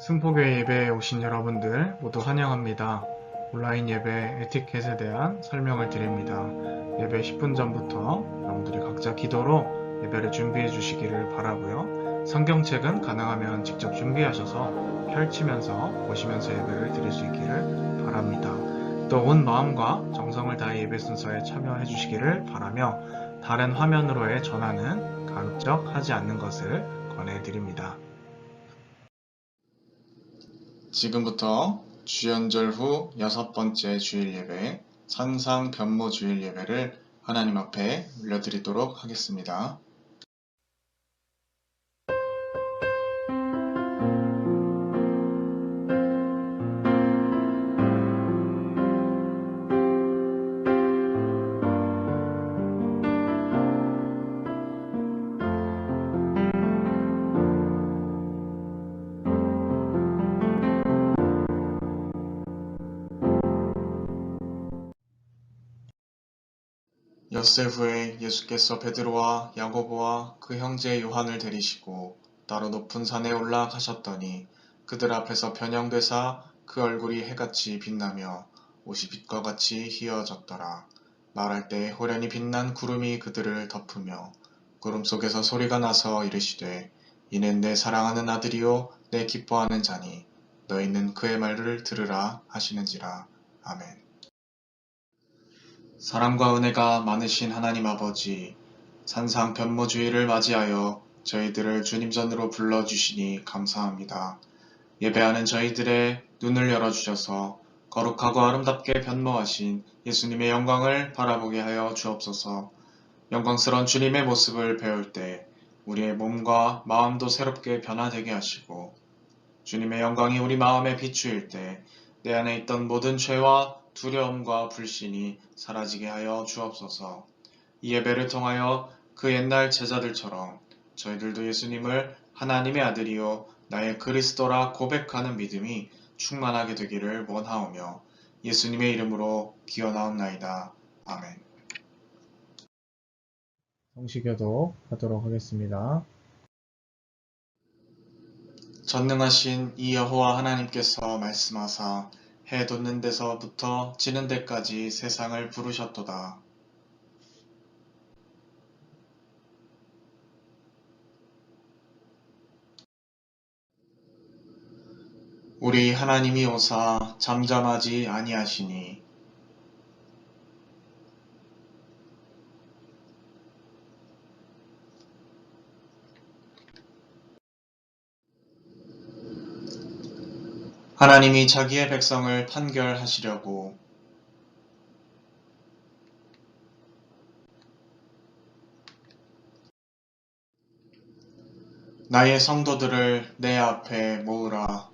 승포교회 예배에 오신 여러분들 모두 환영합니다. 온라인 예배 에티켓에 대한 설명을 드립니다. 예배 10분 전부터 여러분들이 각자 기도로 예배를 준비해 주시기를 바라고요. 성경책은 가능하면 직접 준비하셔서 펼치면서 보시면서 예배를 드릴 수 있기를 바랍니다. 또 온 마음과 정성을 다해 예배 순서에 참여해 주시기를 바라며 다른 화면으로의 전환은 가급적 하지 않는 것을 권해드립니다. 지금부터 주연절 후 6번째 주일 예배, 산상 변모 주일 예배를 하나님 앞에 올려드리도록 하겠습니다. 엿새 후에 예수께서 베드로와 야고보와 그 형제 요한을 데리시고 따로 높은 산에 올라가셨더니 그들 앞에서 변형되사 그 얼굴이 해같이 빛나며 옷이 빛과 같이 희어졌더라. 말할 때 호련히 빛난 구름이 그들을 덮으며 구름 속에서 소리가 나서 이르시되 이는 내 사랑하는 아들이요 내 기뻐하는 자니 너희는 그의 말을 들으라 하시는지라. 아멘. 사랑과 은혜가 많으신 하나님 아버지, 산상 변모주의를 맞이하여 저희들을 주님 전으로 불러주시니 감사합니다. 예배하는 저희들의 눈을 열어주셔서 거룩하고 아름답게 변모하신 예수님의 영광을 바라보게 하여 주옵소서. 영광스러운 주님의 모습을 배울 때 우리의 몸과 마음도 새롭게 변화되게 하시고 주님의 영광이 우리 마음에 비추일 때 내 안에 있던 모든 죄와 두려움과 불신이 사라지게 하여 주옵소서. 이 예배를 통하여 그 옛날 제자들처럼 저희들도 예수님을 하나님의 아들이요 나의 그리스도라 고백하는 믿음이 충만하게 되기를 원하오며 예수님의 이름으로 기원하옵나이다. 아멘. 성시교도 하도록 하겠습니다. 전능하신 이 여호와 하나님께서 말씀하사 해 돋는 데서부터 지는 데까지 세상을 부르셨도다. 우리 하나님이 오사 잠잠하지 아니하시니 하나님이 자기의 백성을 판결하시려고 나의 성도들을 내 앞에 모으라.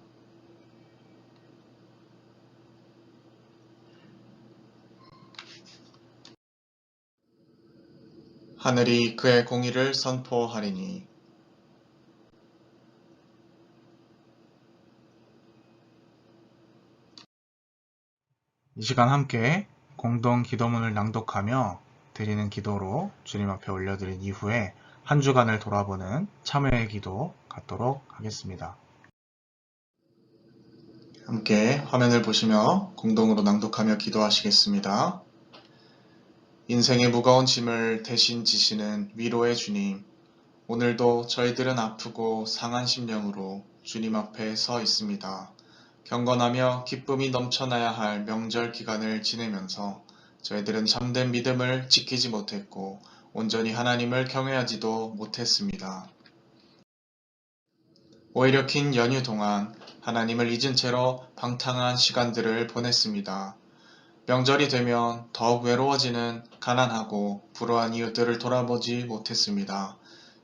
하늘이 그의 공의를 선포하리니 이 시간 함께 공동 기도문을 낭독하며 드리는 기도로 주님 앞에 올려드린 이후에 한 주간을 돌아보는 참회의 기도 갖도록 하겠습니다. 함께 화면을 보시며 공동으로 낭독하며 기도하시겠습니다. 인생의 무거운 짐을 대신 지시는 위로의 주님, 오늘도 저희들은 아프고 상한 심령으로 주님 앞에 서 있습니다. 경건하며 기쁨이 넘쳐나야 할 명절 기간을 지내면서 저희들은 참된 믿음을 지키지 못했고 온전히 하나님을 경외하지도 못했습니다. 오히려 긴 연휴 동안 하나님을 잊은 채로 방탕한 시간들을 보냈습니다. 명절이 되면 더욱 외로워지는 가난하고 불우한 이웃들을 돌아보지 못했습니다.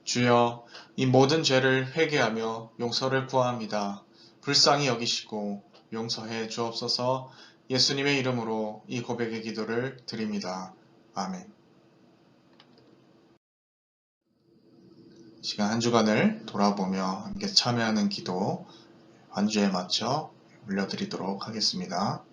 주여, 이 모든 죄를 회개하며 용서를 구합니다. 불쌍히 여기시고 용서해 주옵소서. 예수님의 이름으로 이 고백의 기도를 드립니다. 아멘. 시간 한 주간을 돌아보며 함께 참여하는 기도 완주에 맞춰 올려드리도록 하겠습니다.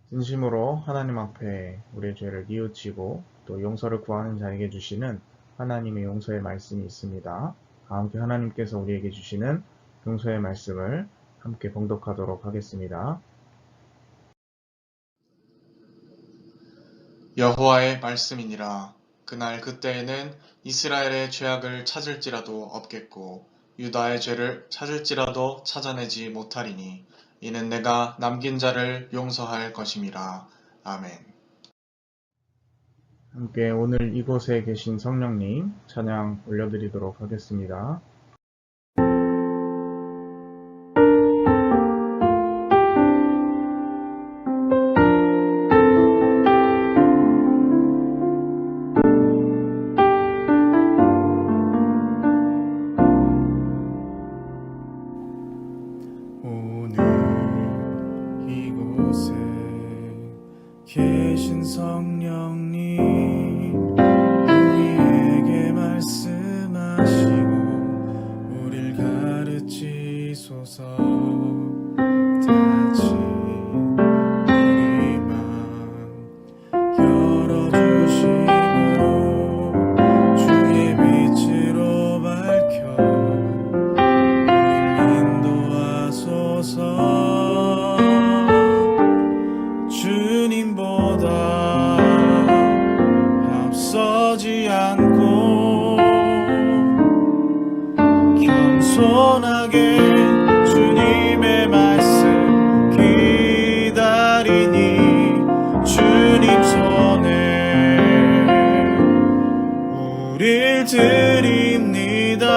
진심으로 하나님 앞에 우리의 죄를 뉘우치고 또 용서를 구하는 자에게 주시는 하나님의 용서의 말씀이 있습니다. 함께 하나님께서 우리에게 주시는 용서의 말씀을 함께 봉독하도록 하겠습니다. 여호와의 말씀이니라. 그날 그때에는 이스라엘의 죄악을 찾을지라도 없겠고 유다의 죄를 찾을지라도 찾아내지 못하리니 이는 내가 남긴 자를 용서할 것임이라. 아멘. 함께 오늘 이곳에 계신 성령님 찬양 올려드리도록 하겠습니다. 오늘 이곳에 계신 성령님 우리에게 말씀하시고 우릴 가르치소서. 닫힌 우리 맘 열어주시고 주의 빛으로 밝혀 주님보다 앞서지 않고 겸손하게 주님의 말씀 기다리니 주님 손에 우릴 드립니다.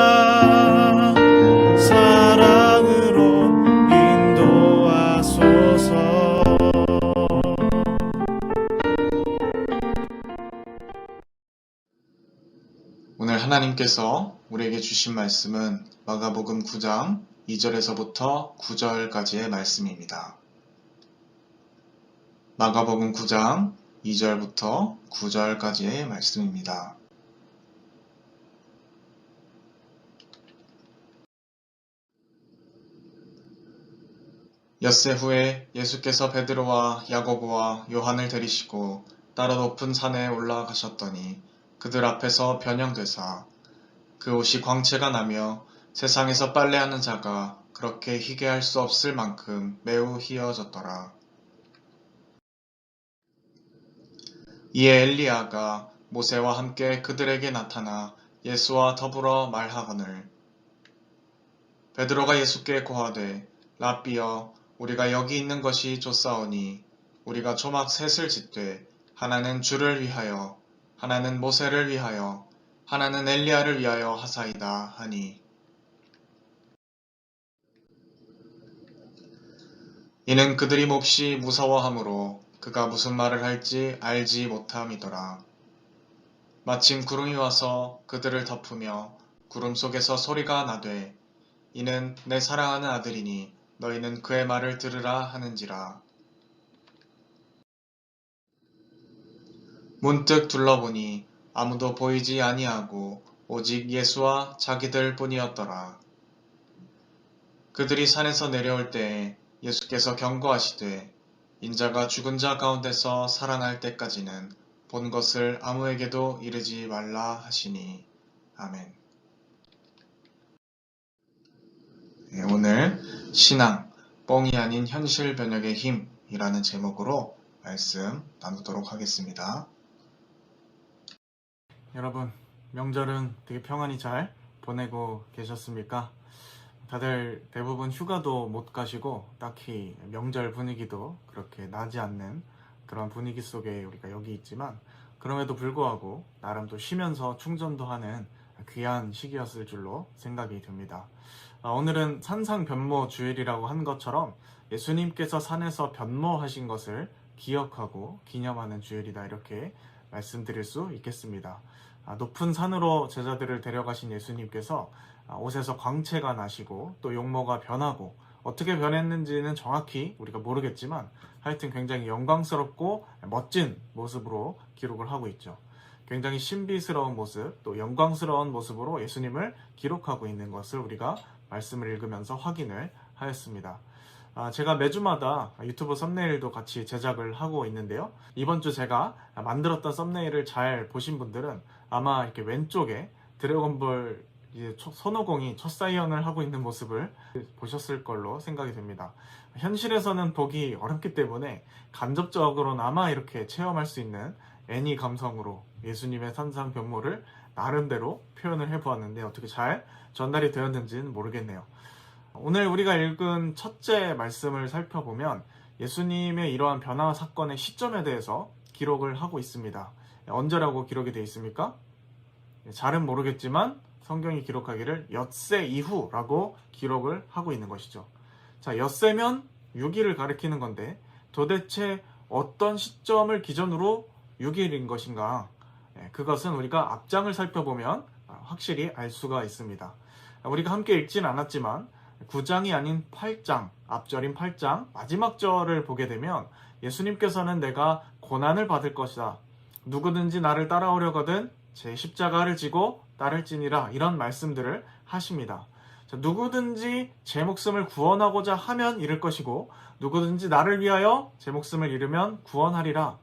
오늘 하나님께서 우리에게 주신 말씀은 마가복음 9장 2절에서부터 9절까지의 말씀입니다. 마가복음 9장 2절부터 9절까지의 말씀입니다. 엿새 후에 예수께서 베드로와 야고보와 요한을 데리시고 따로 높은 산에 올라가셨더니 그들 앞에서 변형되사 그 옷이 광채가 나며 세상에서 빨래하는 자가 그렇게 희게 할 수 없을 만큼 매우 희어졌더라. 이에 엘리야가 모세와 함께 그들에게 나타나 예수와 더불어 말하거늘 베드로가 예수께 고하되 랍비여 우리가 여기 있는 것이 좋사오니 우리가 조막 셋을 짓되 하나는 주를 위하여 하나는 모세를 위하여 하나는 엘리야를 위하여 하사이다 하니 이는 그들이 몹시 무서워하므로 그가 무슨 말을 할지 알지 못함이더라. 마침 구름이 와서 그들을 덮으며 구름 속에서 소리가 나되 이는 내 사랑하는 아들이니 너희는 그의 말을 들으라 하는지라. 문득 둘러보니 아무도 보이지 아니하고 오직 예수와 자기들 뿐이었더라. 그들이 산에서 내려올 때에 예수께서 경고하시되 인자가 죽은 자 가운데서 살아날 때까지는 본 것을 아무에게도 이르지 말라 하시니. 아멘. 네, 오늘 신앙, 뻥이 아닌 현실 변혁의 힘이라는 제목으로 말씀 나누도록 하겠습니다. 여러분, 명절은 되게 평안히 잘 보내고 계셨습니까? 다들 대부분 휴가도 못 가시고 딱히 명절 분위기도 그렇게 나지 않는 그런 분위기 속에 우리가 여기 있지만 그럼에도 불구하고 나름 또 쉬면서 충전도 하는 귀한 시기였을 줄로 생각이 듭니다. 오늘은 산상변모 주일이라고 한 것처럼 예수님께서 산에서 변모하신 것을 기억하고 기념하는 주일이다 이렇게 말씀드릴 수 있겠습니다. 높은 산으로 제자들을 데려가신 예수님께서 옷에서 광채가 나시고 또 용모가 변하고 어떻게 변했는지는 정확히 우리가 모르겠지만 하여튼 굉장히 영광스럽고 멋진 모습으로 기록을 하고 있죠. 굉장히 신비스러운 모습 또 영광스러운 모습으로 예수님을 기록하고 있는 것을 우리가 말씀을 읽으면서 확인을 하였습니다. 제가 매주마다 유튜브 썸네일도 같이 제작을 하고 있는데요. 이번 주 제가 만들었던 썸네일을 잘 보신 분들은 아마 이렇게 왼쪽에 드래곤볼 이제 손오공이 첫 사이언을 하고 있는 모습을 보셨을 걸로 생각이 됩니다. 현실에서는 보기 어렵기 때문에 간접적으로나마 이렇게 체험할 수 있는 애니 감성으로 예수님의 산상 변모를 나름대로 표현을 해보았는데 어떻게 잘 전달이 되었는지는 모르겠네요. 오늘 우리가 읽은 첫째 말씀을 살펴보면 예수님의 이러한 변화 사건의 시점에 대해서 기록을 하고 있습니다. 언제라고 기록이 되어 있습니까? 잘은 모르겠지만 성경이 기록하기를 엿새 이후라고 기록을 하고 있는 것이죠. 자, 엿새면 6일을 가리키는 건데 도대체 어떤 시점을 기준으로 6일인 것인가? 그것은 우리가 앞장을 살펴보면 확실히 알 수가 있습니다. 우리가 함께 읽지는 않았지만 9장이 아닌 8장, 앞절인 8장 마지막 절을 보게 되면 예수님께서는 내가 고난을 받을 것이다. 누구든지 나를 따라오려거든 제 십자가를 지고 따를지니라 이런 말씀들을 하십니다. 자, 누구든지 제 목숨을 구원하고자 하면 잃을 것이고 누구든지 나를 위하여 제 목숨을 잃으면 구원하리라.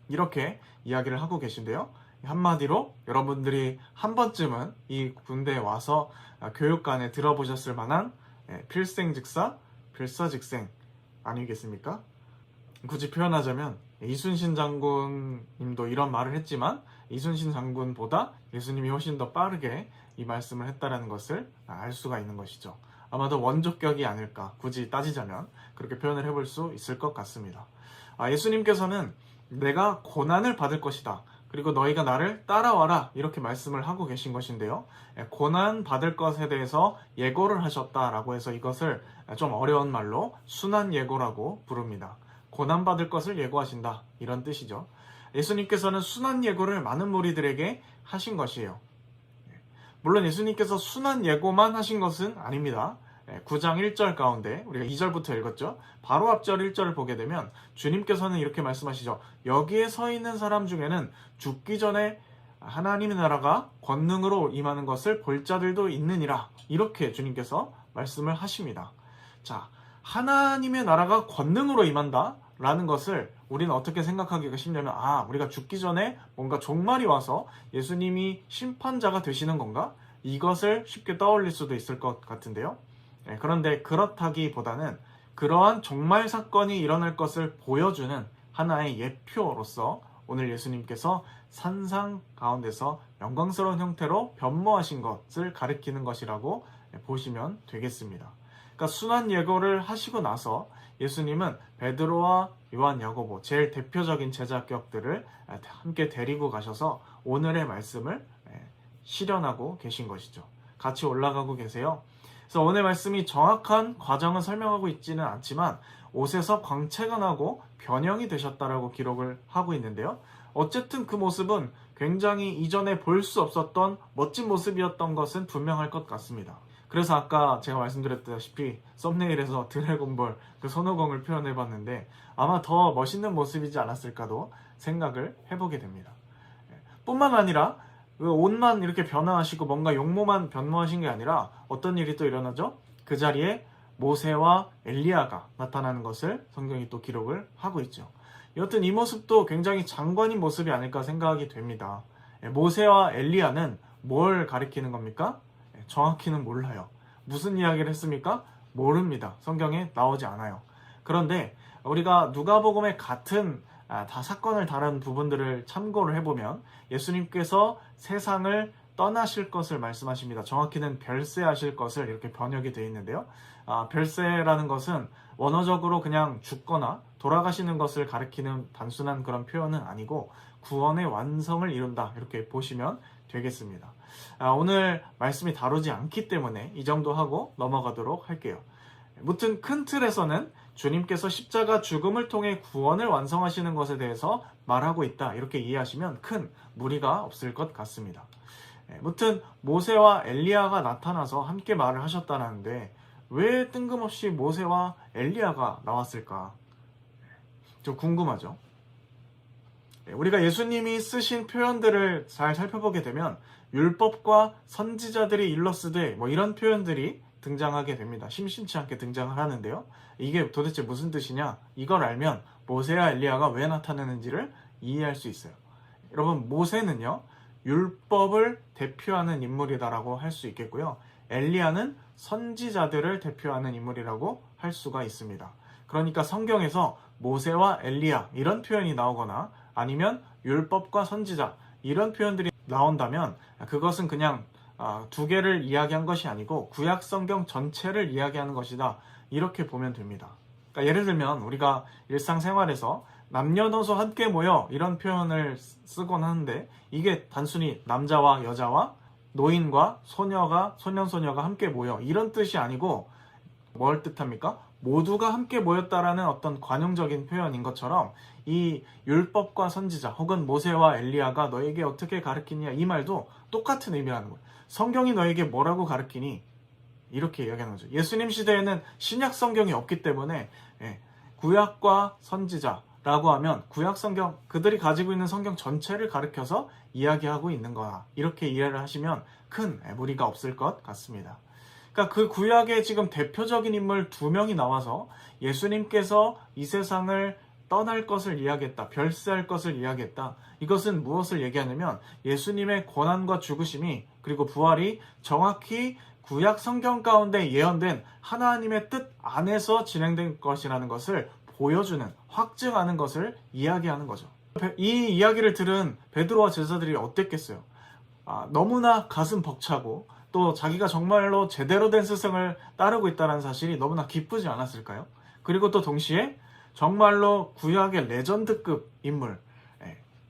이렇게 이야기를 하고 계신데요. 한마디로 여러분들이 한 번쯤은 이 군대에 와서 교육관에 들어보셨을 만한 필생즉사, 필사즉생 아니겠습니까? 굳이 표현하자면 이순신 장군님도 이런 말을 했지만 이순신 장군보다 예수님이 훨씬 더 빠르게 이 말씀을 했다는 것을 알 수가 있는 것이죠. 아마도 원조격이 아닐까, 굳이 따지자면 그렇게 표현을 해볼 수 있을 것 같습니다. 예수님께서는 내가 고난을 받을 것이다. 그리고 너희가 나를 따라와라 이렇게 말씀을 하고 계신 것인데요. 고난 받을 것에 대해서 예고를 하셨다라고 해서 이것을 좀 어려운 말로 순환예고라고 부릅니다. 고난 받을 것을 예고하신다 이런 뜻이죠. 예수님께서는 순환예고를 많은 무리들에게 하신 것이에요. 물론 예수님께서 순환예고만 하신 것은 아닙니다. 9장 1절 가운데 우리가 2절부터 읽었죠. 바로 앞절 1절을 보게 되면 주님께서는 이렇게 말씀하시죠. 여기에 서 있는 사람 중에는 죽기 전에 하나님의 나라가 권능으로 임하는 것을 볼 자들도 있느니라. 이렇게 주님께서 말씀을 하십니다. 자, 하나님의 나라가 권능으로 임한다 라는 것을 우리는 어떻게 생각하기가 쉽냐면 우리가 죽기 전에 뭔가 종말이 와서 예수님이 심판자가 되시는 건가? 이것을 쉽게 떠올릴 수도 있을 것 같은데요. 그런데 그렇다기보다는 그러한 종말 사건이 일어날 것을 보여주는 하나의 예표로서 오늘 예수님께서 산상 가운데서 영광스러운 형태로 변모하신 것을 가리키는 것이라고 보시면 되겠습니다. 그러니까 순환 예고를 하시고 나서 예수님은 베드로와 요한, 야고보 제일 대표적인 제자격들을 함께 데리고 가셔서 오늘의 말씀을 실현하고 계신 것이죠. 같이 올라가고 계세요. 그래서 오늘 말씀이 정확한 과정은 설명하고 있지는 않지만 옷에서 광채가 나고 변형이 되셨다라고 기록을 하고 있는데요. 어쨌든 그 모습은 굉장히 이전에 볼 수 없었던 멋진 모습이었던 것은 분명할 것 같습니다. 그래서 아까 제가 말씀드렸다시피 썸네일에서 드래곤볼 그 손오공을 표현해봤는데 아마 더 멋있는 모습이지 않았을까도 생각을 해보게 됩니다. 뿐만 아니라 옷만 이렇게 변화하시고 뭔가 용모만 변모하신 게 아니라 어떤 일이 또 일어나죠? 그 자리에 모세와 엘리야가 나타나는 것을 성경이 또 기록을 하고 있죠. 여튼 이 모습도 굉장히 장관인 모습이 아닐까 생각이 됩니다. 모세와 엘리야는 뭘 가리키는 겁니까? 정확히는 몰라요. 무슨 이야기를 했습니까? 모릅니다. 성경에 나오지 않아요. 그런데 우리가 누가복음의 같은 다 사건을 다룬 부분들을 참고를 해보면 예수님께서 세상을 떠나실 것을 말씀하십니다. 정확히는 별세하실 것을 이렇게 번역이 되어 있는데요. 별세라는 것은 원어적으로 그냥 죽거나 돌아가시는 것을 가리키는 단순한 그런 표현은 아니고 구원의 완성을 이룬다 이렇게 보시면 되겠습니다. 오늘 말씀이 다루지 않기 때문에 이 정도 하고 넘어가도록 할게요. 무튼 큰 틀에서는 주님께서 십자가 죽음을 통해 구원을 완성하시는 것에 대해서 말하고 있다 이렇게 이해하시면 큰 무리가 없을 것 같습니다. 무튼 모세와 엘리야가 나타나서 함께 말을 하셨다는데 왜 뜬금없이 모세와 엘리야가 나왔을까? 좀 궁금하죠? 우리가 예수님이 쓰신 표현들을 잘 살펴보게 되면 율법과 선지자들이 일렀으되 이런 표현들이 등장하게 됩니다. 심심치 않게 등장을 하는데요. 이게 도대체 무슨 뜻이냐? 이걸 알면 모세와 엘리야가 왜 나타나는지를 이해할 수 있어요. 여러분, 모세는요, 율법을 대표하는 인물이다라고 할 수 있겠고요. 엘리야는 선지자들을 대표하는 인물이라고 할 수가 있습니다. 그러니까 성경에서 모세와 엘리야 이런 표현이 나오거나 아니면 율법과 선지자 이런 표현들이 나온다면 그것은 그냥 두 개를 이야기한 것이 아니고 구약 성경 전체를 이야기하는 것이다. 이렇게 보면 됩니다. 그러니까 예를 들면 우리가 일상생활에서 남녀노소 함께 모여 이런 표현을 쓰곤 하는데 이게 단순히 남자와 여자와 노인과 소녀가 소년소녀가 함께 모여 이런 뜻이 아니고 뭘 뜻합니까? 모두가 함께 모였다라는 어떤 관용적인 표현인 것처럼 이 율법과 선지자 혹은 모세와 엘리야가 너에게 어떻게 가르치냐 이 말도 똑같은 의미라는 거예요. 성경이 너에게 뭐라고 가르치니? 이렇게 이야기하는 거죠. 예수님 시대에는 신약 성경이 없기 때문에 구약과 선지자라고 하면 구약 성경 그들이 가지고 있는 성경 전체를 가르쳐서 이야기하고 있는 거다. 이렇게 이해를 하시면 큰 무리가 없을 것 같습니다. 그러니까 그 구약의 지금 대표적인 인물 2명이 나와서 예수님께서 이 세상을 떠날 것을 이야기했다. 별세할 것을 이야기했다. 이것은 무엇을 얘기하냐면 예수님의 고난과 죽으심이 그리고 부활이 정확히 구약 성경 가운데 예언된 하나님의 뜻 안에서 진행된 것이라는 것을 보여주는, 확증하는 것을 이야기하는 거죠. 이 이야기를 들은 베드로와 제자들이 어땠겠어요? 너무나 가슴 벅차고 또 자기가 정말로 제대로 된 스승을 따르고 있다는 사실이 너무나 기쁘지 않았을까요? 그리고 또 동시에 정말로 구약의 레전드급 인물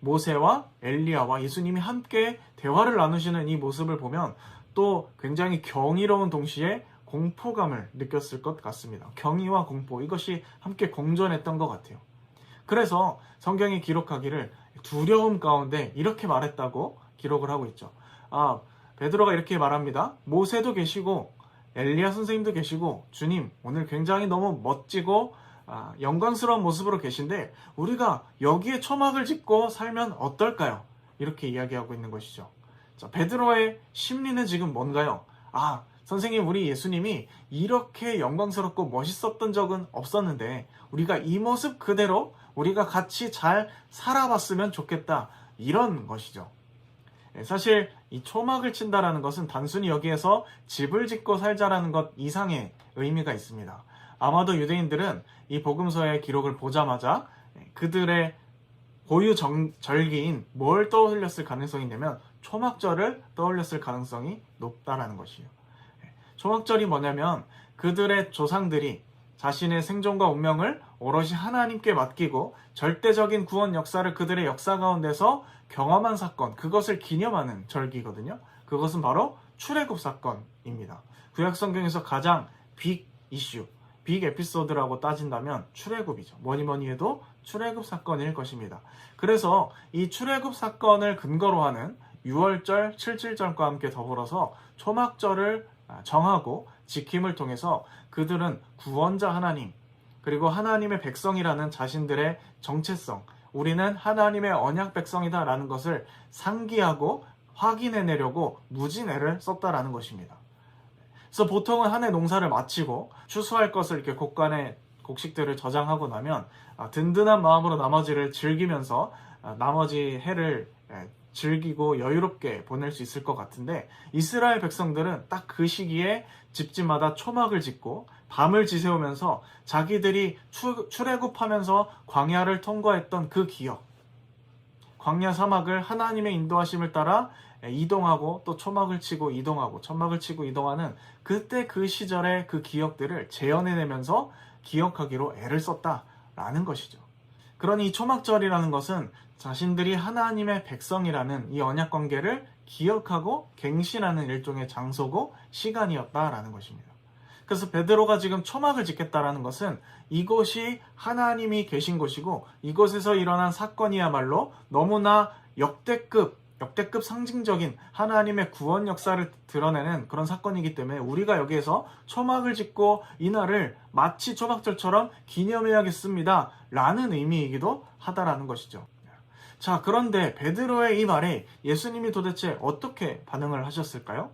모세와 엘리야와 예수님이 함께 대화를 나누시는 이 모습을 보면 또 굉장히 경이로운 동시에 공포감을 느꼈을 것 같습니다. 경이와 공포 이것이 함께 공존했던 것 같아요. 그래서 성경이 기록하기를 두려움 가운데 이렇게 말했다고 기록을 하고 있죠. 베드로가 이렇게 말합니다. 모세도 계시고 엘리야 선생님도 계시고 주님 오늘 굉장히 너무 멋지고 영광스러운 모습으로 계신데 우리가 여기에 초막을 짓고 살면 어떨까요? 이렇게 이야기하고 있는 것이죠. 자, 베드로의 심리는 지금 뭔가요? 선생님 우리 예수님이 이렇게 영광스럽고 멋있었던 적은 없었는데 우리가 이 모습 그대로 우리가 같이 잘 살아봤으면 좋겠다. 이런 것이죠. 사실 이 초막을 친다라는 것은 단순히 여기에서 집을 짓고 살자라는 것 이상의 의미가 있습니다. 아마도 유대인들은 이 복음서의 기록을 보자마자 그들의 고유 절기인 뭘 떠올렸을 가능성이 있냐면 초막절을 떠올렸을 가능성이 높다라는 것이에요. 초막절이 뭐냐면 그들의 조상들이 자신의 생존과 운명을 오롯이 하나님께 맡기고 절대적인 구원 역사를 그들의 역사 가운데서 경험한 사건, 그것을 기념하는 절기거든요. 그것은 바로 출애굽 사건입니다. 구약 성경에서 가장 빅 이슈, 빅 에피소드라고 따진다면 출애굽이죠. 뭐니 해도 출애굽 사건일 것입니다. 그래서 이 출애굽 사건을 근거로 하는 6월절, 7.7절과 함께 더불어서 초막절을 정하고 지킴을 통해서 그들은 구원자 하나님 그리고 하나님의 백성이라는 자신들의 정체성, 우리는 하나님의 언약 백성이다 라는 것을 상기하고 확인해내려고 무진애를 썼다라는 것입니다. 그래서 보통은 한 해 농사를 마치고 추수할 것을 이렇게 곡간에 곡식들을 저장하고 나면 든든한 마음으로 나머지를 즐기면서 나머지 해를 즐기고 여유롭게 보낼 수 있을 것 같은데 이스라엘 백성들은 딱 그 시기에 집집마다 초막을 짓고 밤을 지새우면서 자기들이 출애굽하면서 광야를 통과했던 그 기억, 광야 사막을 하나님의 인도하심을 따라 이동하고 또 초막을 치고 이동하고 천막을 치고 이동하는 그때 그 시절의 그 기억들을 재현해내면서 기억하기로 애를 썼다라는 것이죠. 그러니 이 초막절이라는 것은 자신들이 하나님의 백성이라는 이 언약관계를 기억하고 갱신하는 일종의 장소고 시간이었다라는 것입니다. 그래서 베드로가 지금 초막을 짓겠다라는 것은 이곳이 하나님이 계신 곳이고 이곳에서 일어난 사건이야말로 너무나 역대급 상징적인 하나님의 구원 역사를 드러내는 그런 사건이기 때문에 우리가 여기에서 초막을 짓고 이날을 마치 초막절처럼 기념해야겠습니다 라는 의미이기도 하다라는 것이죠. 자, 그런데 베드로의 이 말에 예수님이 도대체 어떻게 반응을 하셨을까요?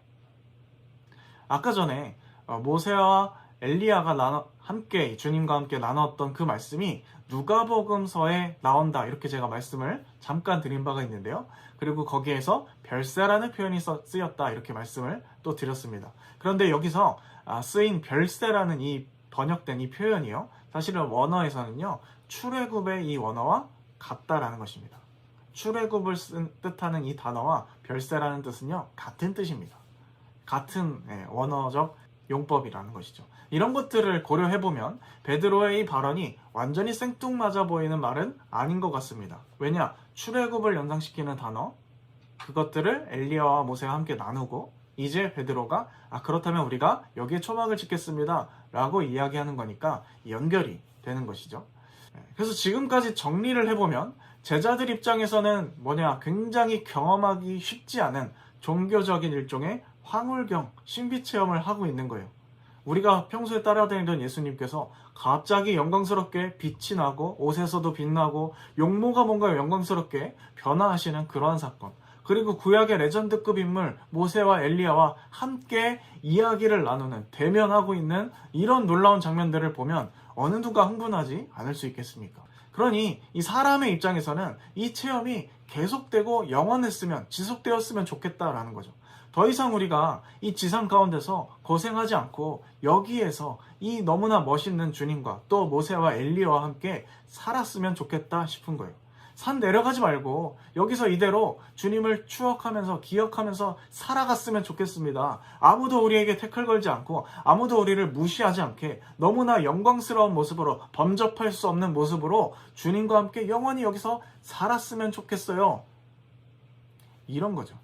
아까 전에 모세와 엘리야가 함께 주님과 함께 나눴던 그 말씀이 누가복음서에 나온다, 이렇게 제가 말씀을 잠깐 드린 바가 있는데요. 그리고 거기에서 별세라는 표현이 쓰였다, 이렇게 말씀을 또 드렸습니다. 그런데 여기서 쓰인 별세라는 이 번역된 이 표현이요, 사실은 원어에서는요 출애굽의 이 원어와 같다라는 것입니다. 출애굽을 뜻하는 이 단어와 별세라는 뜻은요 같은 뜻입니다. 같은 원어적 용법이라는 것이죠. 이런 것들을 고려해보면 베드로의 이 발언이 완전히 생뚱맞아 보이는 말은 아닌 것 같습니다. 왜냐? 출애굽을 연상시키는 단어, 그것들을 엘리야와 모세와 함께 나누고 이제 베드로가 그렇다면 우리가 여기에 초막을 짓겠습니다 라고 이야기하는 거니까 연결이 되는 것이죠. 그래서 지금까지 정리를 해보면 제자들 입장에서는 굉장히 경험하기 쉽지 않은 종교적인 일종의 황홀경, 신비체험을 하고 있는 거예요. 우리가 평소에 따라다니던 예수님께서 갑자기 영광스럽게 빛이 나고 옷에서도 빛나고 용모가 뭔가 영광스럽게 변화하시는 그러한 사건, 그리고 구약의 레전드급 인물 모세와 엘리야와 함께 이야기를 나누는, 대면하고 있는 이런 놀라운 장면들을 보면 어느 누가 흥분하지 않을 수 있겠습니까? 그러니 이 사람의 입장에서는 이 체험이 계속되고 영원했으면, 지속되었으면 좋겠다라는 거죠. 더 이상 우리가 이 지상 가운데서 고생하지 않고 여기에서 이 너무나 멋있는 주님과 또 모세와 엘리야와 함께 살았으면 좋겠다 싶은 거예요. 산 내려가지 말고 여기서 이대로 주님을 추억하면서 기억하면서 살아갔으면 좋겠습니다. 아무도 우리에게 태클 걸지 않고 아무도 우리를 무시하지 않게 너무나 영광스러운 모습으로, 범접할 수 없는 모습으로 주님과 함께 영원히 여기서 살았으면 좋겠어요. 이런 거죠.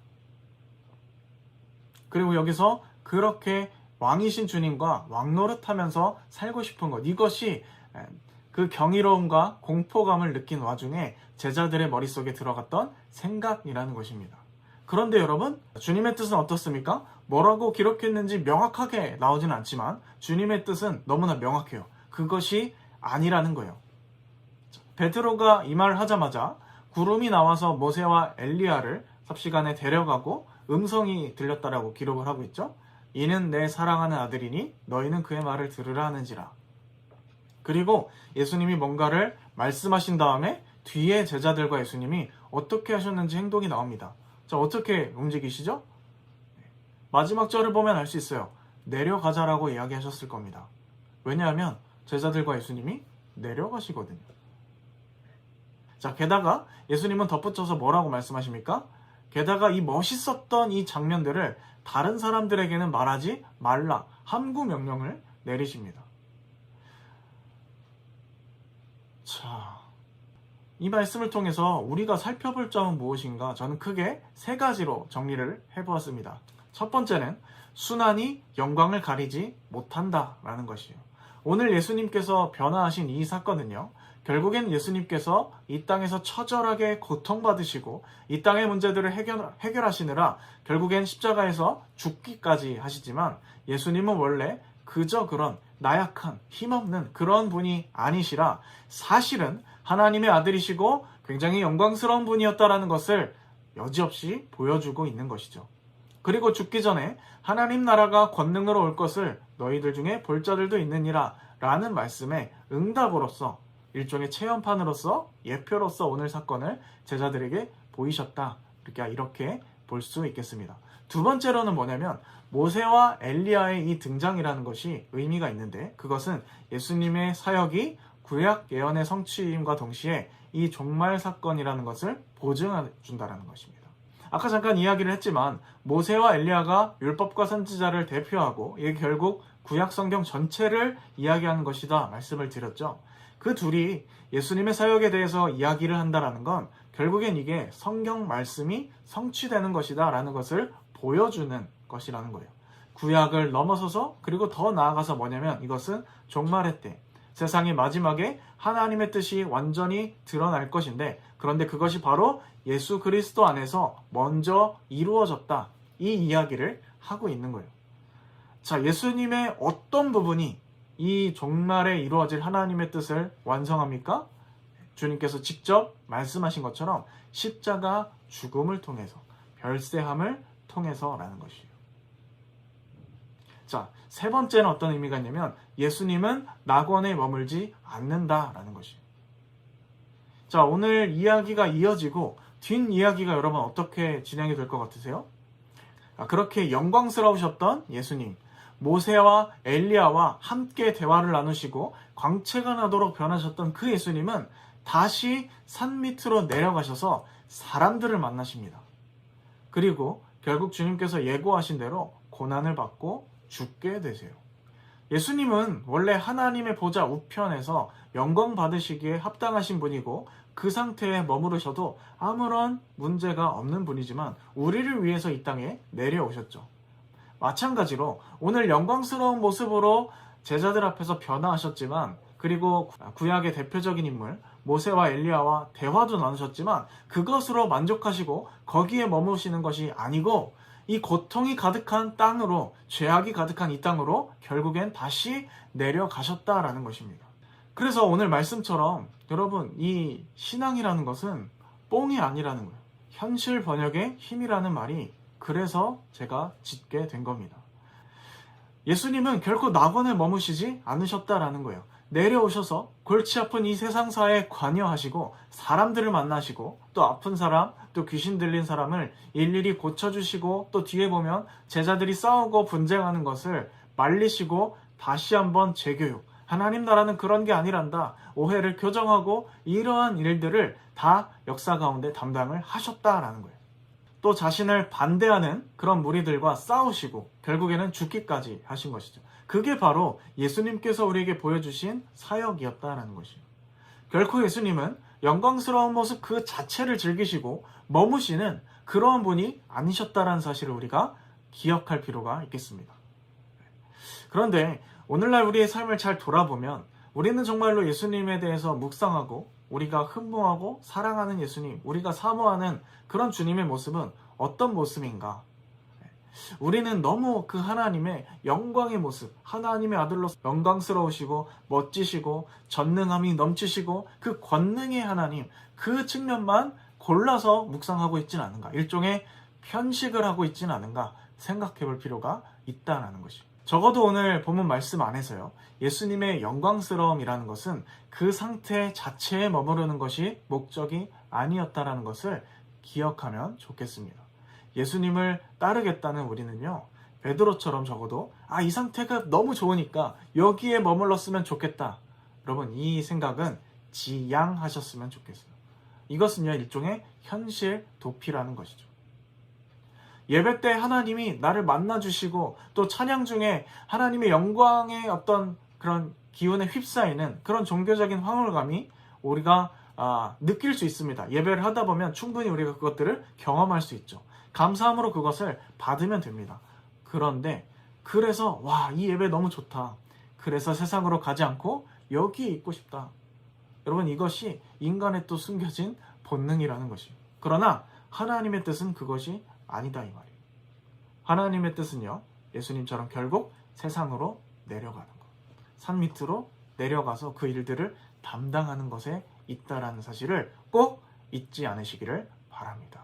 그리고 여기서 그렇게 왕이신 주님과 왕노릇하면서 살고 싶은 것, 이것이 그 경이로움과 공포감을 느낀 와중에 제자들의 머릿속에 들어갔던 생각이라는 것입니다. 그런데 여러분, 주님의 뜻은 어떻습니까? 뭐라고 기록했는지 명확하게 나오진 않지만 주님의 뜻은 너무나 명확해요. 그것이 아니라는 거예요. 베드로가 이 말을 하자마자 구름이 나와서 모세와 엘리야를 삽시간에 데려가고 음성이 들렸다라고 기록을 하고 있죠. 이는 내 사랑하는 아들이니 너희는 그의 말을 들으라 하는지라. 그리고 예수님이 뭔가를 말씀하신 다음에 뒤에 제자들과 예수님이 어떻게 하셨는지 행동이 나옵니다. 자, 어떻게 움직이시죠? 마지막 절을 보면 알 수 있어요. 내려가자라고 이야기하셨을 겁니다. 왜냐하면 제자들과 예수님이 내려가시거든요. 자, 게다가 예수님은 덧붙여서 뭐라고 말씀하십니까? 게다가 이 멋있었던 이 장면들을 다른 사람들에게는 말하지 말라, 함구 명령을 내리십니다. 자, 이 말씀을 통해서 우리가 살펴볼 점은 무엇인가? 저는 크게 세 가지로 정리를 해보았습니다. 첫 번째는 순환이 영광을 가리지 못한다라는 것이에요. 오늘 예수님께서 변화하신 이 사건은요, 결국엔 예수님께서 이 땅에서 처절하게 고통받으시고 이 땅의 문제들을 해결하시느라 결국엔 십자가에서 죽기까지 하시지만 예수님은 원래 그저 그런 나약한 힘없는 그런 분이 아니시라 사실은 하나님의 아들이시고 굉장히 영광스러운 분이었다라는 것을 여지없이 보여주고 있는 것이죠. 그리고 죽기 전에 하나님 나라가 권능으로 올 것을 너희들 중에 볼 자들도 있느니라 라는 말씀에 응답으로서 일종의 체험판으로서 예표로서 오늘 사건을 제자들에게 보이셨다. 이렇게 볼 수 있겠습니다. 두 번째로는 뭐냐면 모세와 엘리야의 이 등장이라는 것이 의미가 있는데 그것은 예수님의 사역이 구약 예언의 성취임과 동시에 이 종말 사건이라는 것을 보증해 준다는 것입니다. 아까 잠깐 이야기를 했지만 모세와 엘리야가 율법과 선지자를 대표하고 이게 결국 구약 성경 전체를 이야기하는 것이다 말씀을 드렸죠. 그 둘이 예수님의 사역에 대해서 이야기를 한다는 건 결국엔 이게 성경 말씀이 성취되는 것이다 라는 것을 보여주는 것이라는 거예요. 구약을 넘어서서 그리고 더 나아가서 뭐냐면 이것은 종말의 때 세상의 마지막에 하나님의 뜻이 완전히 드러날 것인데 그런데 그것이 바로 예수 그리스도 안에서 먼저 이루어졌다. 이 이야기를 하고 있는 거예요. 자, 예수님의 어떤 부분이 이 종말에 이루어질 하나님의 뜻을 완성합니까? 주님께서 직접 말씀하신 것처럼 십자가 죽음을 통해서 별세함을 통해서라는 것이에요. 자, 세 번째는 어떤 의미가 있냐면 예수님은 낙원에 머물지 않는다라는 것이에요. 자, 오늘 이야기가 이어지고 뒷이야기가 여러분 어떻게 진행이 될 것 같으세요? 그렇게 영광스러우셨던 예수님, 모세와 엘리야와 함께 대화를 나누시고 광채가 나도록 변하셨던 그 예수님은 다시 산 밑으로 내려가셔서 사람들을 만나십니다. 그리고 결국 주님께서 예고하신 대로 고난을 받고 죽게 되세요. 예수님은 원래 하나님의 보좌 우편에서 영광 받으시기에 합당하신 분이고 그 상태에 머무르셔도 아무런 문제가 없는 분이지만 우리를 위해서 이 땅에 내려오셨죠. 마찬가지로 오늘 영광스러운 모습으로 제자들 앞에서 변화하셨지만, 그리고 구약의 대표적인 인물 모세와 엘리야와 대화도 나누셨지만 그것으로 만족하시고 거기에 머무시는 것이 아니고 이 고통이 가득한 땅으로, 죄악이 가득한 이 땅으로 결국엔 다시 내려가셨다라는 것입니다. 그래서 오늘 말씀처럼 여러분, 이 신앙이라는 것은 뽕이 아니라는 거예요. 현실 번역의 힘이라는 말이 그래서 제가 짓게 된 겁니다. 예수님은 결코 낙원에 머무시지 않으셨다라는 거예요. 내려오셔서 골치 아픈 이 세상사에 관여하시고 사람들을 만나시고 또 아픈 사람, 또 귀신 들린 사람을 일일이 고쳐주시고 또 뒤에 보면 제자들이 싸우고 분쟁하는 것을 말리시고 다시 한번 재교육, 하나님 나라는 그런 게 아니란다, 오해를 교정하고 이러한 일들을 다 역사 가운데 담당을 하셨다라는 거예요. 또 자신을 반대하는 그런 무리들과 싸우시고 결국에는 죽기까지 하신 것이죠. 그게 바로 예수님께서 우리에게 보여주신 사역이었다라는 것이에요. 결코 예수님은 영광스러운 모습 그 자체를 즐기시고 머무시는 그러한 분이 아니셨다라는 사실을 우리가 기억할 필요가 있겠습니다. 그런데 오늘날 우리의 삶을 잘 돌아보면 우리는 정말로 예수님에 대해서 묵상하고 우리가 흠모하고 사랑하는 예수님, 우리가 사모하는 그런 주님의 모습은 어떤 모습인가? 우리는 너무 그 하나님의 영광의 모습, 하나님의 아들로 영광스러우시고 멋지시고 전능함이 넘치시고 그 권능의 하나님, 그 측면만 골라서 묵상하고 있지는 않은가? 일종의 편식을 하고 있지는 않은가? 생각해 볼 필요가 있다는 것이죠. 적어도 오늘 본문 말씀 안에서요, 예수님의 영광스러움이라는 것은 그 상태 자체에 머무르는 것이 목적이 아니었다라는 것을 기억하면 좋겠습니다. 예수님을 따르겠다는 우리는요, 베드로처럼 적어도 이 상태가 너무 좋으니까 여기에 머물렀으면 좋겠다, 여러분 이 생각은 지양하셨으면 좋겠어요. 이것은요, 일종의 현실 도피라는 것이죠. 예배 때 하나님이 나를 만나주시고 또 찬양 중에 하나님의 영광의 어떤 그런 기운에 휩싸이는 그런 종교적인 황홀감이 우리가 느낄 수 있습니다. 예배를 하다 보면 충분히 우리가 그것들을 경험할 수 있죠. 감사함으로 그것을 받으면 됩니다. 그런데 그래서 이 예배 너무 좋다, 그래서 세상으로 가지 않고 여기에 있고 싶다, 여러분 이것이 인간의 또 숨겨진 본능이라는 것이에요. 그러나 하나님의 뜻은 그것이 아니다 이 말이에요. 하나님의 뜻은요, 예수님처럼 결국 세상으로 내려가는 것, 산 밑으로 내려가서 그 일들을 담당하는 것에 있다라는 사실을 꼭 잊지 않으시기를 바랍니다.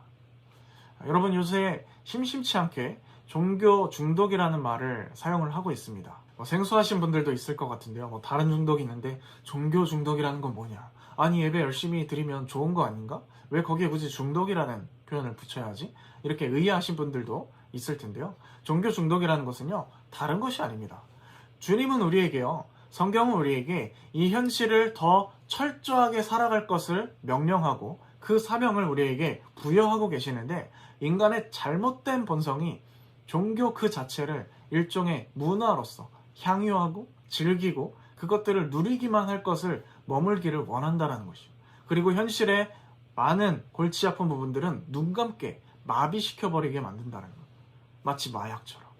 여러분 요새 심심치 않게 종교 중독이라는 말을 사용을 하고 있습니다. 생소하신 분들도 있을 것 같은데요. 다른 중독이 있는데 종교 중독이라는 건 뭐냐? 아니 예배 열심히 드리면 좋은 거 아닌가? 왜 거기에 굳이 중독이라는 표현을 붙여야지? 이렇게 의아하신 분들도 있을 텐데요. 종교 중독이라는 것은요, 다른 것이 아닙니다. 주님은 우리에게요, 성경은 우리에게 이 현실을 더 철저하게 살아갈 것을 명령하고 그 사명을 우리에게 부여하고 계시는데, 인간의 잘못된 본성이 종교 그 자체를 일종의 문화로서 향유하고 즐기고 그것들을 누리기만 할 것을 머물기를 원한다라는 것이죠. 그리고 현실의 많은 골치 아픈 부분들은 눈 감게 마비시켜버리게 만든다는 것, 마치 마약처럼.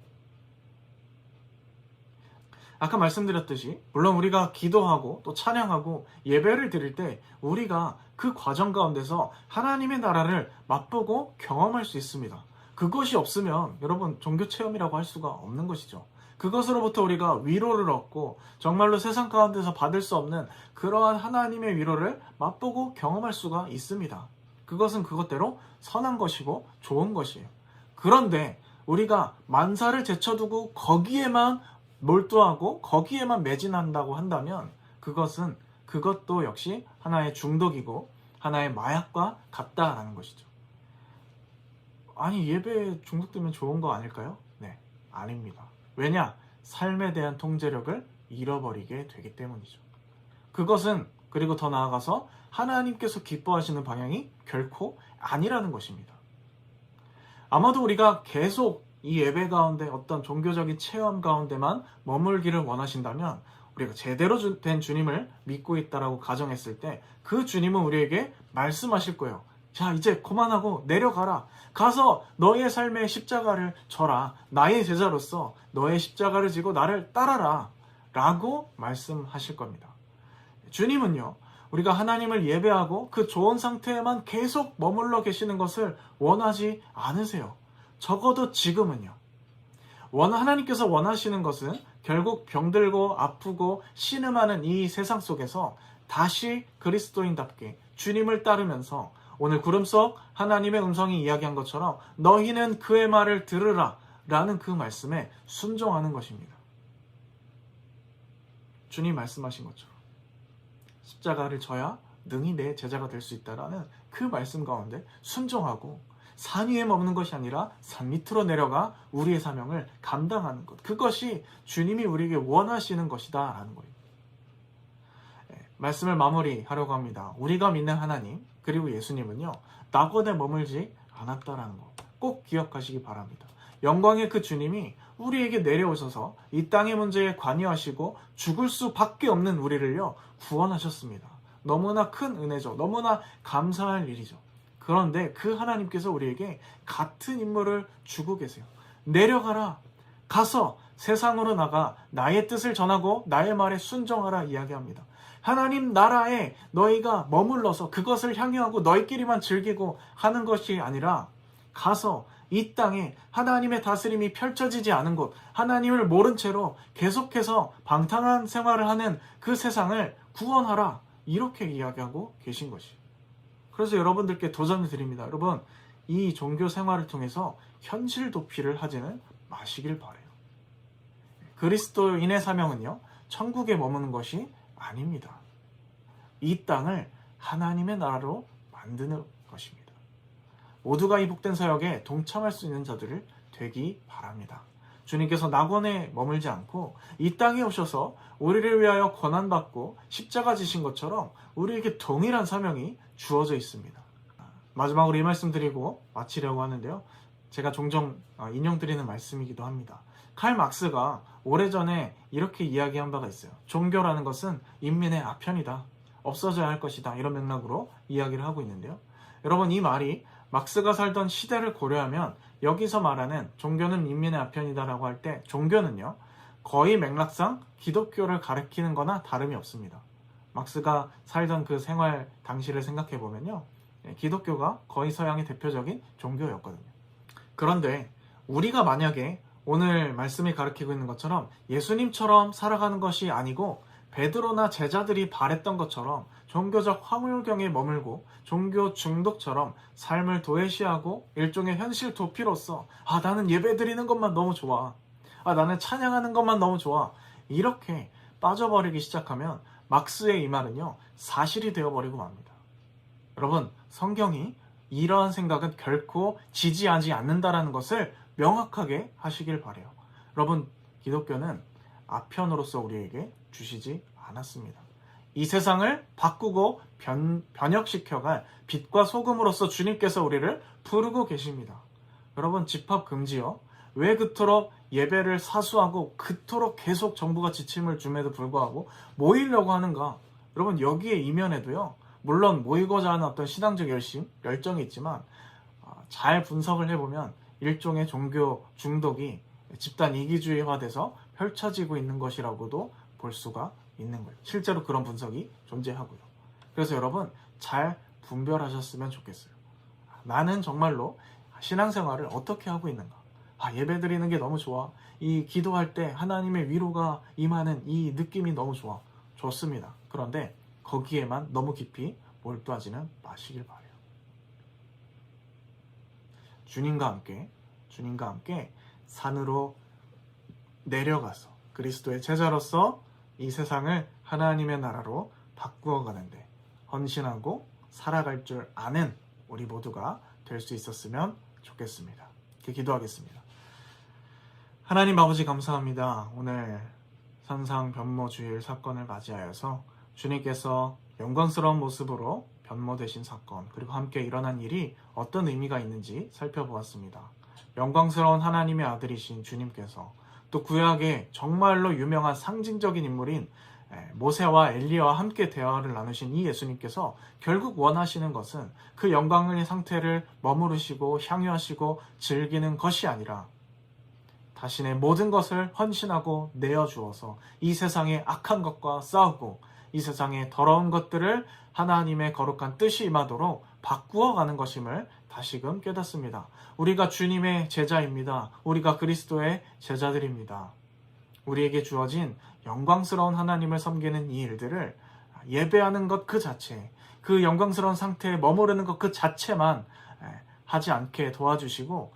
아까 말씀드렸듯이 물론 우리가 기도하고 또 찬양하고 예배를 드릴 때 우리가 그 과정 가운데서 하나님의 나라를 맛보고 경험할 수 있습니다. 그것이 없으면 여러분 종교 체험이라고 할 수가 없는 것이죠. 그것으로부터 우리가 위로를 얻고 정말로 세상 가운데서 받을 수 없는 그러한 하나님의 위로를 맛보고 경험할 수가 있습니다. 그것은 그것대로 선한 것이고 좋은 것이에요. 그런데 우리가 만사를 제쳐두고 거기에만 몰두하고 거기에만 매진한다고 한다면 그것도 역시 하나의 중독이고 하나의 마약과 같다라는 것이죠. 아니, 예배에 중독되면 좋은 거 아닐까요? 네, 아닙니다. 왜냐? 삶에 대한 통제력을 잃어버리게 되기 때문이죠. 그것은, 그리고 더 나아가서 하나님께서 기뻐하시는 방향이 결코 아니라는 것입니다. 아마도 우리가 계속 이 예배 가운데 어떤 종교적인 체험 가운데만 머물기를 원하신다면, 우리가 제대로 된 주님을 믿고 있다라고 가정했을 때 그 주님은 우리에게 말씀하실 거예요. 자, 이제 그만하고 내려가라. 가서 너의 삶의 십자가를 져라. 나의 제자로서 너의 십자가를 지고 나를 따라라. 라고 말씀하실 겁니다. 주님은요, 우리가 하나님을 예배하고 그 좋은 상태에만 계속 머물러 계시는 것을 원하지 않으세요. 적어도 지금은요. 하나님께서 원하시는 것은 결국 병들고 아프고 신음하는 이 세상 속에서 다시 그리스도인답게 주님을 따르면서 오늘 구름 속 하나님의 음성이 이야기한 것처럼 너희는 그의 말을 들으라 라는 그 말씀에 순종하는 것입니다. 주님 말씀하신 것처럼 십자가를 져야 능히 내 제자가 될 수 있다라는 그 말씀 가운데 순종하고 산 위에 머무는 것이 아니라 산 밑으로 내려가 우리의 사명을 감당하는 것, 그것이 주님이 우리에게 원하시는 것이다 라는 거예요. 말씀을 마무리하려고 합니다. 우리가 믿는 하나님 그리고 예수님은요, 낙원에 머물지 않았다라는 거 꼭 기억하시기 바랍니다. 영광의 그 주님이 우리에게 내려오셔서 이 땅의 문제에 관여하시고 죽을 수밖에 없는 우리를요 구원하셨습니다. 너무나 큰 은혜죠. 너무나 감사할 일이죠. 그런데 그 하나님께서 우리에게 같은 임무를 주고 계세요. 내려가라. 가서 세상으로 나가 나의 뜻을 전하고 나의 말에 순종하라 이야기합니다. 하나님 나라에 너희가 머물러서 그것을 향유하고 너희끼리만 즐기고 하는 것이 아니라 가서 이 땅에 하나님의 다스림이 펼쳐지지 않은 곳, 하나님을 모른 채로 계속해서 방탕한 생활을 하는 그 세상을 구원하라. 이렇게 이야기하고 계신 것이에요. 그래서 여러분들께 도전을 드립니다. 여러분, 이 종교 생활을 통해서 현실 도피를 하지는 마시길 바라요. 그리스도인의 사명은요, 천국에 머무는 것이 아닙니다. 이 땅을 하나님의 나라로 만드는 것입니다. 모두가 이 복된 사역에 동참할 수 있는 자들을 되기 바랍니다. 주님께서 낙원에 머물지 않고 이 땅에 오셔서 우리를 위하여 고난받고 십자가 지신 것처럼 우리에게 동일한 사명이 주어져 있습니다. 마지막으로 이 말씀 드리고 마치려고 하는데요. 제가 종종 인용드리는 말씀이기도 합니다. 칼 막스가 오래전에 이렇게 이야기한 바가 있어요. 종교라는 것은 인민의 아편이다. 없어져야 할 것이다. 이런 맥락으로 이야기를 하고 있는데요. 여러분, 이 말이 막스가 살던 시대를 고려하면 여기서 말하는 종교는 인민의 아편이다라고 할 때 종교는요, 거의 맥락상 기독교를 가리키는 거나 다름이 없습니다. 막스가 살던 그 생활 당시를 생각해 보면요, 기독교가 거의 서양의 대표적인 종교였거든요. 그런데 우리가 만약에 오늘 말씀이 가리키고 있는 것처럼 예수님처럼 살아가는 것이 아니고 베드로나 제자들이 바랬던 것처럼 종교적 황홀경에 머물고 종교 중독처럼 삶을 도외시하고 일종의 현실 도피로서 나는 예배드리는 것만 너무 좋아. 나는 찬양하는 것만 너무 좋아. 이렇게 빠져버리기 시작하면 막스의 이 말은요, 사실이 되어버리고 맙니다. 여러분, 성경이 이러한 생각은 결코 지지하지 않는다라는 것을 명확하게 하시길 바라요. 여러분, 기독교는 아편으로서 우리에게 주시지 않았습니다. 이 세상을 바꾸고 변혁시켜갈 빛과 소금으로서 주님께서 우리를 부르고 계십니다. 여러분, 집합 금지요. 왜 그토록 예배를 사수하고 그토록 계속 정부가 지침을 줌에도 불구하고 모이려고 하는가? 여러분, 여기에 이면에도요, 물론 모이고자 하는 어떤 신앙적 열정이 있지만 잘 분석을 해보면 일종의 종교 중독이 집단 이기주의화돼서 펼쳐지고 있는 것이라고도 볼 수가 있는 거예요. 실제로 그런 분석이 존재하고요. 그래서 여러분, 잘 분별하셨으면 좋겠어요. 나는 정말로 신앙생활을 어떻게 하고 있는가? 예배 드리는 게 너무 좋아. 이 기도할 때 하나님의 위로가 임하는 이 느낌이 너무 좋아. 좋습니다. 그런데 거기에만 너무 깊이 몰두하지는 마시길 바라요. 주님과 함께 주님과 함께 산으로 내려가서 그리스도의 제자로서 이 세상을 하나님의 나라로 바꾸어 가는데 헌신하고 살아갈 줄 아는 우리 모두가 될 수 있었으면 좋겠습니다. 이렇게 기도하겠습니다. 하나님 아버지 감사합니다. 오늘 산상 변모주일 사건을 맞이하여서 주님께서 영광스러운 모습으로 변모되신 사건, 그리고 함께 일어난 일이 어떤 의미가 있는지 살펴보았습니다. 영광스러운 하나님의 아들이신 주님께서 또 구약의 정말로 유명한 상징적인 인물인 모세와 엘리야와 함께 대화를 나누신 이 예수님께서 결국 원하시는 것은 그 영광의 상태를 머무르시고 향유하시고 즐기는 것이 아니라 자신의 모든 것을 헌신하고 내어주어서 이 세상의 악한 것과 싸우고 이 세상의 더러운 것들을 하나님의 거룩한 뜻이 임하도록 바꾸어가는 것임을 다시금 깨닫습니다. 우리가 주님의 제자입니다. 우리가 그리스도의 제자들입니다. 우리에게 주어진 영광스러운 하나님을 섬기는 이 일들을 예배하는 것 그 자체, 그 영광스러운 상태에 머무르는 것 그 자체만 하지 않게 도와주시고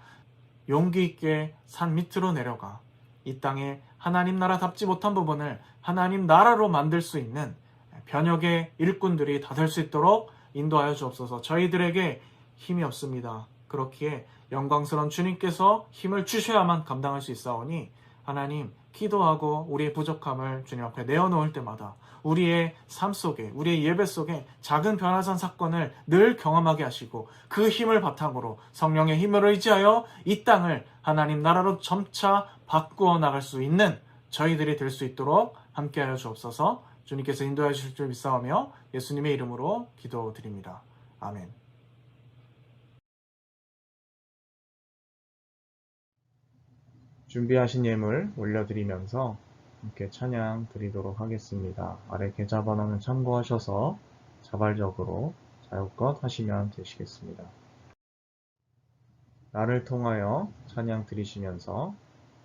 용기 있게 산 밑으로 내려가 이 땅에 하나님 나라답지 못한 부분을 하나님 나라로 만들 수 있는 변혁의 일꾼들이 다 될 수 있도록 인도하여 주옵소서. 저희들에게 힘이 없습니다. 그렇기에 영광스러운 주님께서 힘을 주셔야만 감당할 수 있사오니 하나님 기도하고 우리의 부족함을 주님 앞에 내어놓을 때마다 우리의 삶 속에, 우리의 예배 속에 작은 변화산 사건을 늘 경험하게 하시고 그 힘을 바탕으로 성령의 힘을 의지하여 이 땅을 하나님 나라로 점차 바꾸어 나갈 수 있는 저희들이 될 수 있도록 함께하여 주옵소서. 주님께서 인도해 주실 줄 믿사오며 예수님의 이름으로 기도드립니다. 아멘. 준비하신 예물 올려드리면서 함께 찬양 드리도록 하겠습니다. 아래 계좌번호는 참고하셔서 자발적으로 자유껏 하시면 되시겠습니다. 나를 통하여 찬양 드리시면서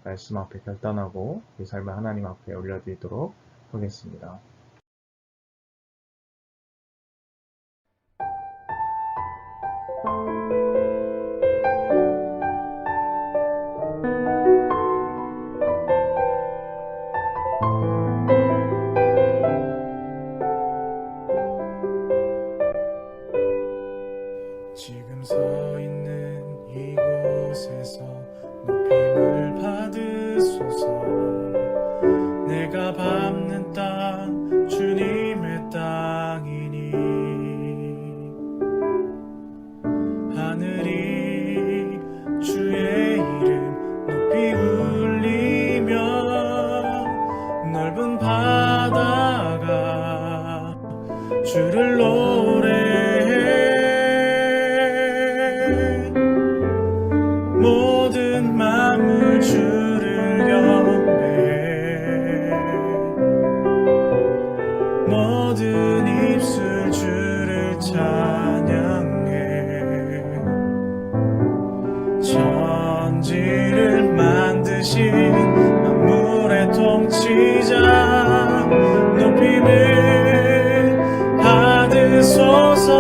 말씀 앞에 결단하고 그 삶을 하나님 앞에 올려드리도록 하겠습니다. 지금 서 있는 이곳에서 높임을 받으소서. 내가 밟는 땅 주님의 땅이니 하늘이 주의 이름 높이 울리며 넓은 바다가 주를 노래해 모든 만물 주를 경배해 모든 입술 주를 찬양해 천지를 만드신 만물의 통치자 높임을 받으소서.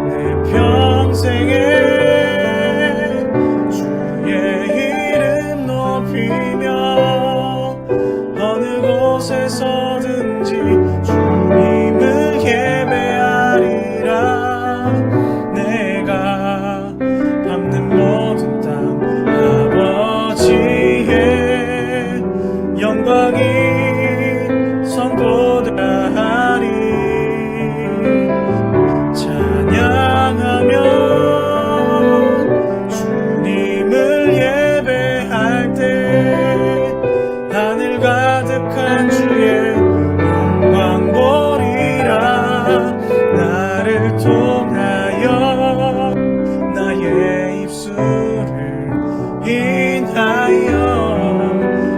내 평생에 주의 이름 높이며 어느 곳에서든지 주님을 예배하리라. 내가 밟는 모든 땅 아버지의 영광이 선포되라 하리. 찬양하며 주님을 예배할 때 하늘 가득한 주의 영광 보리라. 나를 통하여 나의 입술을 인하여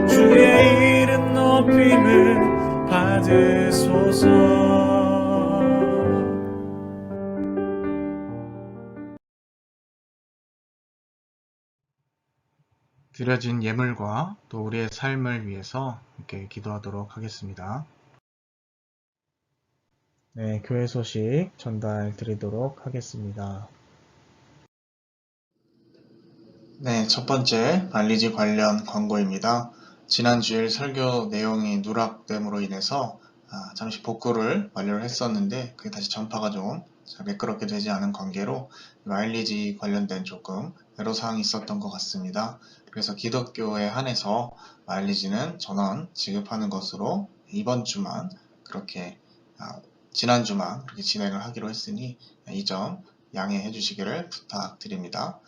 주의 이름 높임을 받으소서. 드려진 예물과 또 우리의 삶을 위해서 이렇게 기도하도록 하겠습니다. 네, 교회 소식 전달 드리도록 하겠습니다. 네, 첫 번째 말리지 관련 광고입니다. 지난 주일 설교 내용이 누락됨으로 인해서 잠시 복구를 완료를 했었는데 그게 다시 전파가 좀 잘 매끄럽게 되지 않은 관계로 마일리지 관련된 조금 애로사항이 있었던 것 같습니다. 그래서 기독교에 한해서 마일리지는 전원 지급하는 것으로 이번 주만 그렇게 지난주만 그렇게 진행을 하기로 했으니 이 점 양해해 주시기를 부탁드립니다.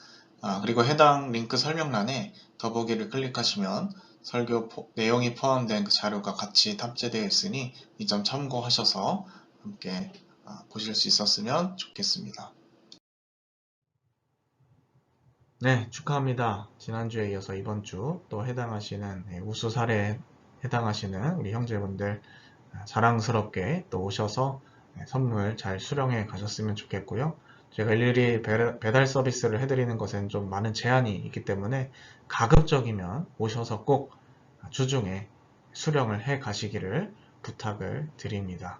그리고 해당 링크 설명란에 더보기를 클릭하시면 설교 내용이 포함된 그 자료가 같이 탑재되어 있으니 이 점 참고하셔서 함께 보실 수 있었으면 좋겠습니다. 네, 축하합니다. 지난주에 이어서 이번 주 또 해당하시는 우수 사례에 해당하시는 우리 형제분들 자랑스럽게 또 오셔서 선물 잘 수령해 가셨으면 좋겠고요. 제가 일일이 배달 서비스를 해드리는 것엔 좀 많은 제한이 있기 때문에 가급적이면 오셔서 꼭 주중에 수령을 해 가시기를 부탁을 드립니다.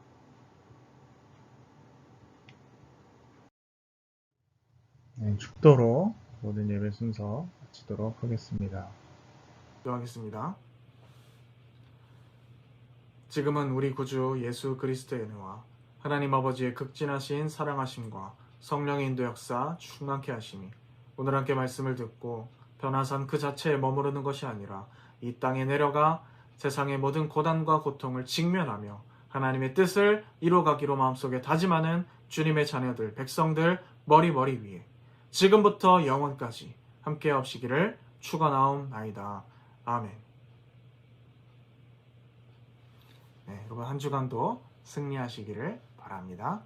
네, 축도로 모든 예배 순서 마치도록 하겠습니다. 기도하겠습니다. 지금은 우리 구주 예수 그리스도의 은혜와 하나님 아버지의 극진하신 사랑하심과 성령의 인도 역사 충만케 하심이 오늘 함께 말씀을 듣고 변화산 그 자체에 머무르는 것이 아니라 이 땅에 내려가 세상의 모든 고난과 고통을 직면하며 하나님의 뜻을 이루어가기로 마음속에 다짐하는 주님의 자녀들, 백성들 머리 위에 지금부터 영원까지 함께 하시기를 축원하옵나이다. 아멘. 네, 여러분 한 주간도 승리하시기를 바랍니다.